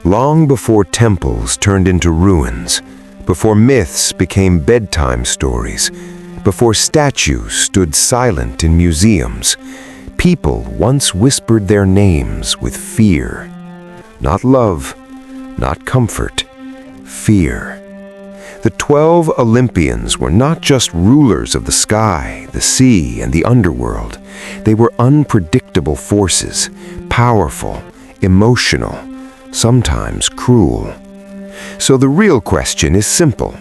Long before temples turned into ruins, before myths became bedtime stories, before statues stood silent in museums, people once whispered their names with fear. Not love, not comfort, fear. The 12 Olympians were not just rulers of the sky, the sea, and the underworld. They were unpredictable forces, powerful, emotional, sometimes cruel. So the real question is simple.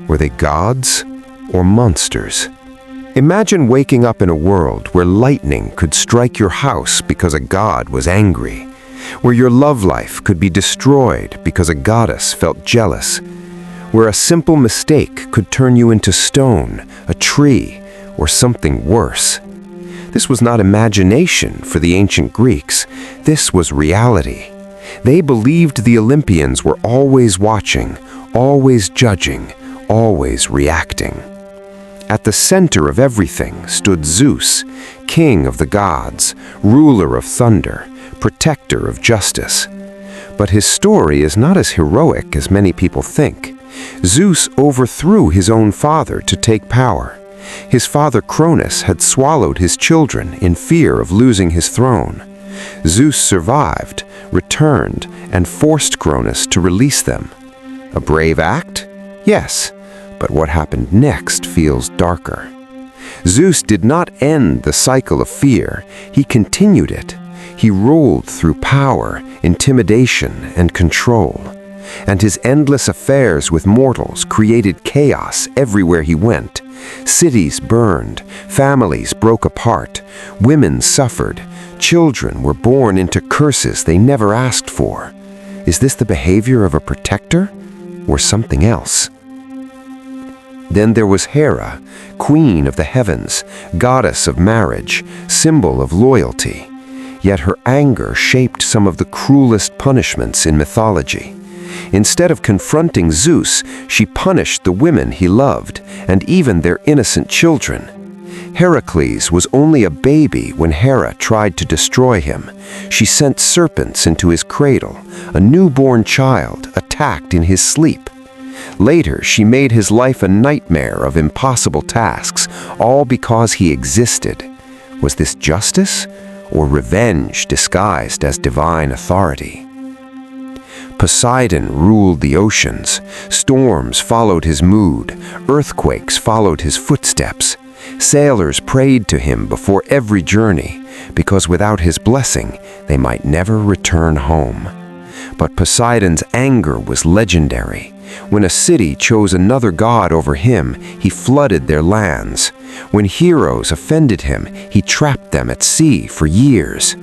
Were they gods or monsters? Imagine waking up in a world where lightning could strike your house because a god was angry, where your love life could be destroyed because a goddess felt jealous, where a simple mistake could turn you into stone, a tree, or something worse. This was not imagination for the ancient Greeks. This was reality. They believed the Olympians were always watching, always judging, always reacting. At the center of everything stood Zeus, king of the gods, ruler of thunder, protector of justice. But his story is not as heroic as many people think. Zeus overthrew his own father to take power. His father Cronus had swallowed his children in fear of losing his throne. Zeus survived, returned, and forced Cronus to release them. A brave act? Yes, but what happened next feels darker. Zeus did not end the cycle of fear, he continued it. He ruled through power, intimidation, and control. And his endless affairs with mortals created chaos everywhere he went. Cities burned, families broke apart, women suffered, children were born into curses they never asked for. Is this the behavior of a protector, or something else? Then there was Hera, queen of the heavens, goddess of marriage, symbol of loyalty. Yet her anger shaped some of the cruelest punishments in mythology. Instead of confronting Zeus, she punished the women he loved, and even their innocent children. Heracles was only a baby when Hera tried to destroy him. She sent serpents into his cradle, a newborn child attacked in his sleep. Later, she made his life a nightmare of impossible tasks, all because he existed. Was this justice, or revenge disguised as divine authority? Poseidon ruled the oceans. Storms followed his mood. Earthquakes followed his footsteps. Sailors prayed to him before every journey, because without his blessing, they might never return home. But Poseidon's anger was legendary. When a city chose another god over him, he flooded their lands. When heroes offended him, he trapped them at sea for years.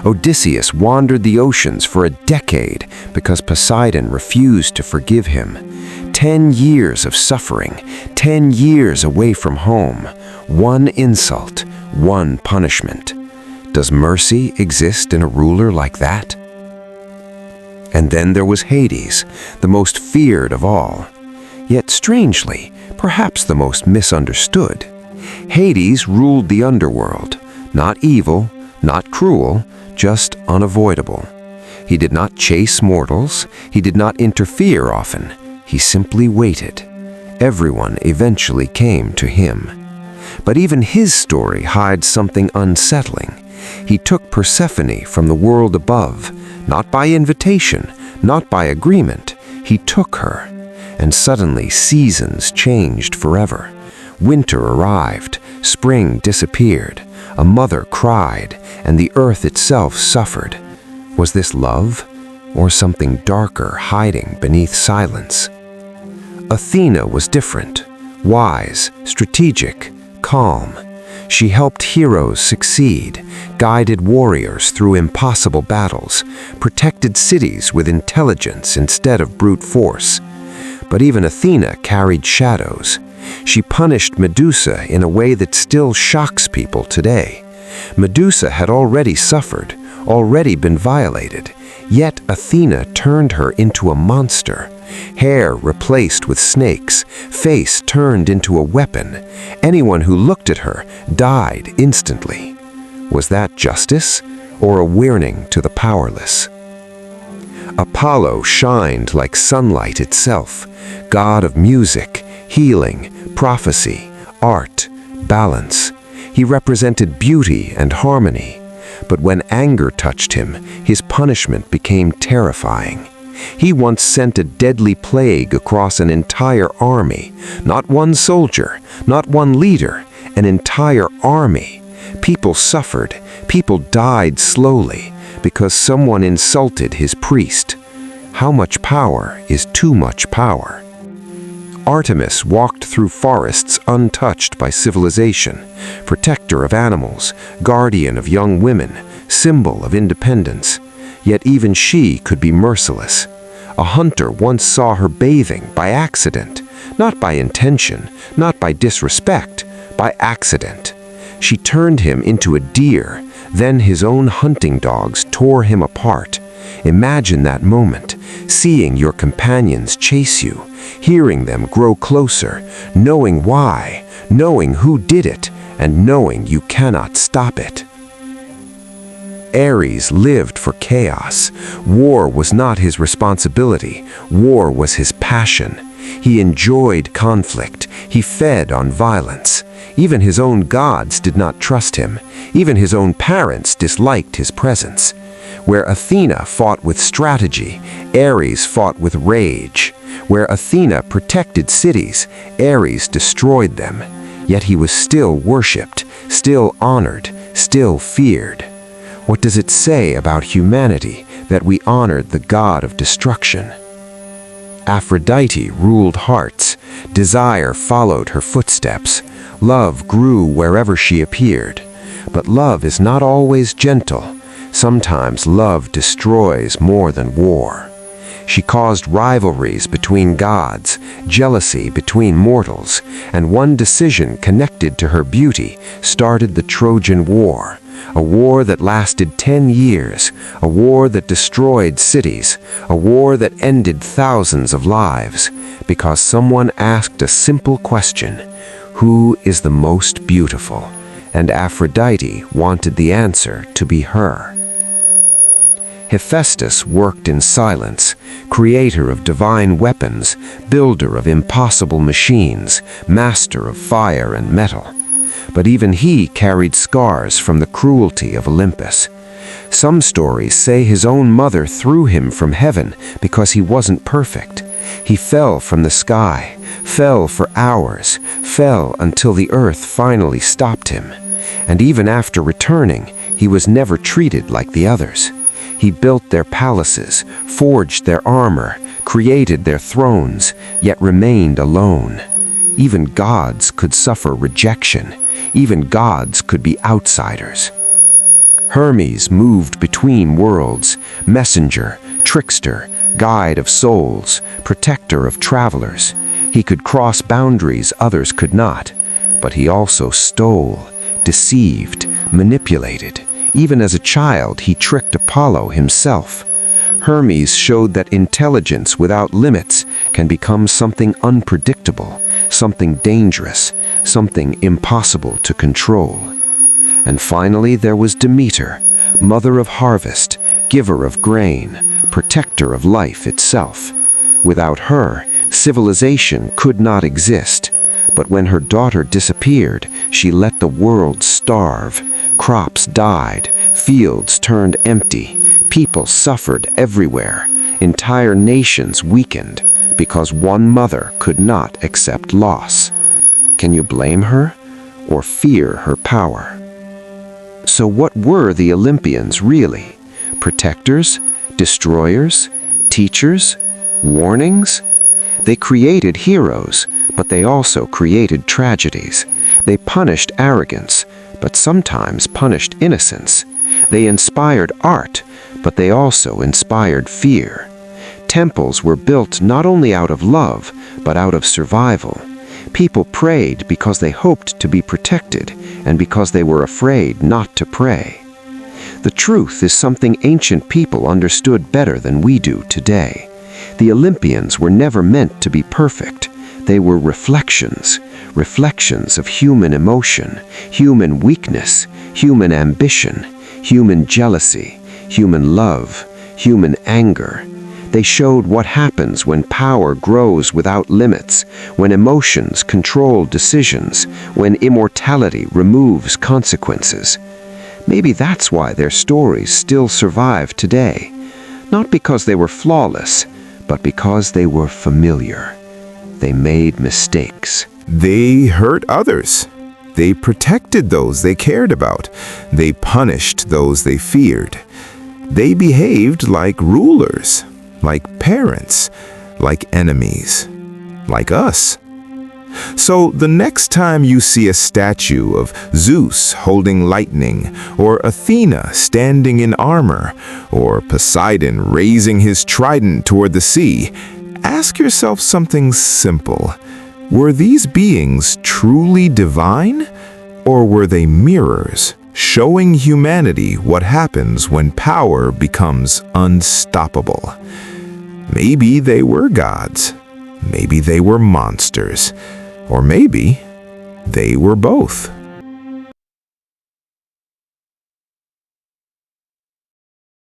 Odysseus wandered the oceans for a decade because Poseidon refused to forgive him. 10 years of suffering, 10 years away from home, one insult, one punishment. Does mercy exist in a ruler like that? And then there was Hades, the most feared of all. Yet strangely, perhaps the most misunderstood. Hades ruled the underworld, not evil, not cruel, just unavoidable. He did not chase mortals, he did not interfere often, he simply waited. Everyone eventually came to him. But even his story hides something unsettling. He took Persephone from the world above, not by invitation, not by agreement. He took her, and suddenly seasons changed forever. Winter arrived, spring disappeared, a mother cried, and the earth itself suffered. Was this love, or something darker hiding beneath silence? Athena was different, wise, strategic, calm. She helped heroes succeed, guided warriors through impossible battles, protected cities with intelligence instead of brute force. But even Athena carried shadows. She punished Medusa in a way that still shocks people today. Medusa had already suffered, already been violated, yet Athena turned her into a monster. Hair replaced with snakes, face turned into a weapon. Anyone who looked at her died instantly. Was that justice, or a warning to the powerless? Apollo shined like sunlight itself, god of music, healing, prophecy, art, balance. He represented beauty and harmony. But when anger touched him, his punishment became terrifying. He once sent a deadly plague across an entire army. Not one soldier, not one leader, an entire army. People suffered, people died slowly, because someone insulted his priest. How much power is too much power? Artemis walked through forests untouched by civilization, protector of animals, guardian of young women, symbol of independence. Yet even she could be merciless. A hunter once saw her bathing by accident, not by intention, not by disrespect, by accident. She turned him into a deer, then his own hunting dogs tore him apart. Imagine that moment, seeing your companions chase you, hearing them grow closer, knowing why, knowing who did it, and knowing you cannot stop it. Ares lived for chaos. War was not his responsibility. War was his passion. He enjoyed conflict. He fed on violence. Even his own gods did not trust him. Even his own parents disliked his presence. Where Athena fought with strategy, Ares fought with rage. Where Athena protected cities, Ares destroyed them. Yet he was still worshipped, still honored, still feared. What does it say about humanity that we honored the god of destruction? Aphrodite ruled hearts. Desire followed her footsteps. Love grew wherever she appeared. But love is not always gentle. Sometimes love destroys more than war. She caused rivalries between gods, jealousy between mortals, and one decision connected to her beauty started the Trojan War. A war that lasted 10 years, a war that destroyed cities, a war that ended thousands of lives, because someone asked a simple question: who is the most beautiful? And Aphrodite wanted the answer to be her. Hephaestus worked in silence, creator of divine weapons, builder of impossible machines, master of fire and metal. But even he carried scars from the cruelty of Olympus. Some stories say his own mother threw him from heaven because he wasn't perfect. He fell from the sky, fell for hours, fell until the earth finally stopped him. And even after returning, he was never treated like the others. He built their palaces, forged their armor, created their thrones, yet remained alone. Even gods could suffer rejection. Even gods could be outsiders. Hermes moved between worlds, messenger, trickster, guide of souls, protector of travelers. He could cross boundaries others could not, but he also stole, deceived, manipulated. Even as a child, he tricked Apollo himself. Hermes showed that intelligence without limits can become something unpredictable, something dangerous, something impossible to control. And finally there was Demeter, mother of harvest, giver of grain, protector of life itself. Without her, civilization could not exist. But when her daughter disappeared, she let the world starve. Crops died, fields turned empty, people suffered everywhere, entire nations weakened, because one mother could not accept loss. Can you blame her or fear her power? So what were the Olympians really? Protectors? Destroyers? Teachers? Warnings? They created heroes, but they also created tragedies. They punished arrogance, but sometimes punished innocence. They inspired art, but they also inspired fear. Temples were built not only out of love, but out of survival. People prayed because they hoped to be protected, and because they were afraid not to pray. The truth is something ancient people understood better than we do today. The Olympians were never meant to be perfect. They were reflections of human emotion, human weakness, human ambition, human jealousy, human love, human anger. They showed what happens when power grows without limits, when emotions control decisions, when immortality removes consequences. Maybe that's why their stories still survive today. Not because they were flawless, but because they were familiar. They made mistakes. They hurt others. They protected those they cared about. They punished those they feared. They behaved like rulers, like parents, like enemies, like us. So the next time you see a statue of Zeus holding lightning, or Athena standing in armor, or Poseidon raising his trident toward the sea, ask yourself something simple. Were these beings truly divine, or were they mirrors, showing humanity what happens when power becomes unstoppable? Maybe they were gods. Maybe they were monsters. Or maybe they were both.